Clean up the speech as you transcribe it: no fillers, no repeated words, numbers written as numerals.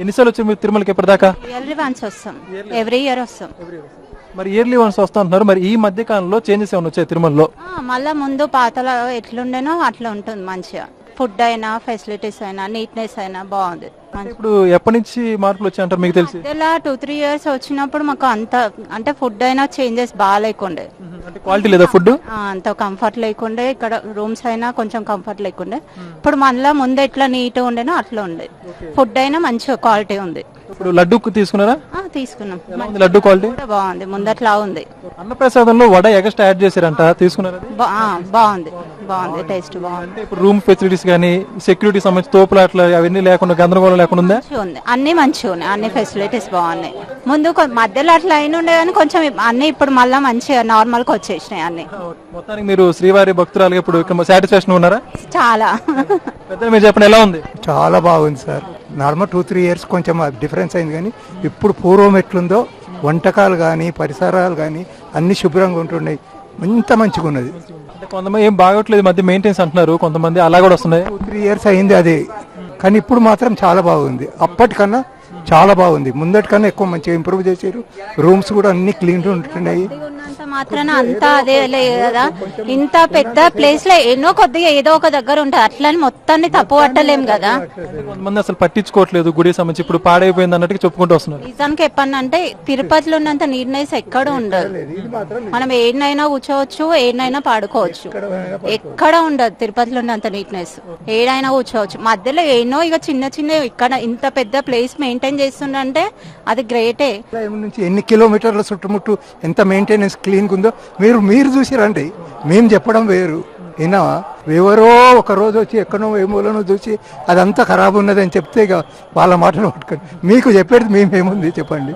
ఎన్నిసార్లు వచ్చారు మీరు తిరుమలకి ఇప్పటిదాకా? ఇయర్లీ వన్స్ వస్తాం, ఎవ్రీ ఇయర్ వస్తాం. మరి ఇయర్లీ వన్స్ వస్తా అంటున్నారు, మరి ఈ మధ్య కాలంలో చేంజెస్ ఏమైనా వచ్చాయి తిరుమలలో? మళ్ళా ముందు పాతలో ఎట్లుండేనో అట్లా ఉంటుంది మంచిగా. ఫుడ్ అయినా, ఫెసిలిటీస్ అయినా, నీట్నెస్ అయినా బాగుంది. ఇప్పుడు ఎప్పటి నుంచి మార్పులు వచ్చాయి అంటారు మీకు తెలిసి? ఇలా 2-3 years వచ్చినప్పుడు మాకు అంత అంటే ఫుడ్ అయినా చేంజెస్ బాగా లేకుండే, అంటే క్వాలిటీ లేదా ఫుడ్? అంత కంఫర్ట్ లేకుండే. ఇక్కడ రూమ్స్ అయినా కొంచెం కంఫర్ట్ లేకుండే. ఇప్పుడు మళ్ళా ముందు ఎట్లా నీట్ ఉండేనో అట్లా ఉండే. ఫుడ్ అయినా మంచిగా క్వాలిటీ ఉంది. ఇప్పుడు లడ్డు తీసుకున్నారా? తీసుకున్నాం. లడ్డు క్వాలిటీ కూడా బాగుంది, ముందట్లా ఉంది. అన్నప్రసాదంలో వడ ఎక్స్ట్రా యాడ్ చేశారంట, తీసుకున్నారా? బాగుంది, బాగుంది, టేస్ట్ బాగుంది. అంటే ఇప్పుడు రూమ్ ఫెసిలిటీస్ కానీ, సెక్యూరిటీ సంబంధించి తోపులు అట్లా అవన్నీ లేకుండా, గందరగోళం లేకుండా ఉందా? ఉంది, అన్ని మంచిగా ఉన్నాయి, అన్ని ఫెసిలిటీస్ బాగున్నాయి. ముందు మధ్యలో అట్లా అయిన ఉండే కానీ కొంచెం అన్ని ఇప్పుడు మళ్ళీ మంచిగా నార్మల్ గా వచ్చేసినాయి అన్ని. మొత్తానికి మీరు శ్రీవారి భక్తురాలుగా ఇప్పుడు సాటిస్ఫాక్షన్ ఉన్నారా? చాలా. పెద్దలు మీరు చెప్పండి, ఎలా ఉంది? చాలా బాగుంది సార్. నార్మల్ 2-3 years కొంచెం డిఫరెన్స్ అయింది, కానీ ఇప్పుడు పూర్వం ఎట్లుందో వంటకాలు కానీ, పరిసరాలు కానీ అన్ని శుభ్రంగా ఉంటున్నాయి. ఇంత మంచిగా ఉన్నది. అంటే కొంతమంది ఏం బాగోట్లేదు మధ్య మెయింటెన్స్ అంటున్నారు, కొంతమంది అలా కూడా వస్తున్నాయి. 2-3 years అయింది అది, కానీ ఇప్పుడు మాత్రం చాలా బాగుంది. అప్పటికన్నా చాలా బాగుంది, ముందటికన్నా ఎక్కువ మంచిగా ఇంప్రూవ్ చేశారు. రూమ్స్ కూడా అన్ని క్లీన్ ఉంటున్నాయి. మాత్రాన అంతా అదే లేదు కదా, ఇంత పెద్ద ప్లేస్ లో ఎన్నో కొద్దిగా ఏదో ఒక దగ్గర ఉంటుంది, అట్లని మొత్తాన్ని తప్పు పట్టలేం కదా. కొంతమంది అసలు పట్టించుకోవట్లేదు గుడి సంబంధించి, ఇప్పుడు పాడైపోయింది అన్నట్టు చెప్పుకుంటూ వస్తున్నారు. నిజానికి చెప్పానంటే తిరుపతిలో ఉన్నంత నీట్నెస్ ఎక్కడ ఉండదు. మనం ఏడనైనా కూర్చోవచ్చు, ఏడనైనా పాడుకోవచ్చు, ఎక్కడ ఉండదు తిరుపతిలో ఉన్నంత నీట్నెస్. ఏడైనా కూర్చోవచ్చు, మధ్యలో ఎన్నో ఇక చిన్న చిన్న, ఇక్కడ ఇంత పెద్ద ప్లేస్ మెయింటైన్ చేస్తుండే అది గ్రేటే. నుంచి ఎన్ని కిలోమీటర్ల చుట్టుముట్టు ఎంత మెయింటెనెన్స్ క్లీన్ ఉందో మీరు చూసిరండి. మేము చెప్పడం వేరు, అయినా ఎవరో ఒక రోజు వచ్చి ఎక్కడో ఏమోనో చూసి అదంతా ఖరాబ్ ఉన్నదని చెప్తే ఇక వాళ్ళ మాటలు పట్టుకొని మీకు చెప్పేది మేమేముంది చెప్పండి.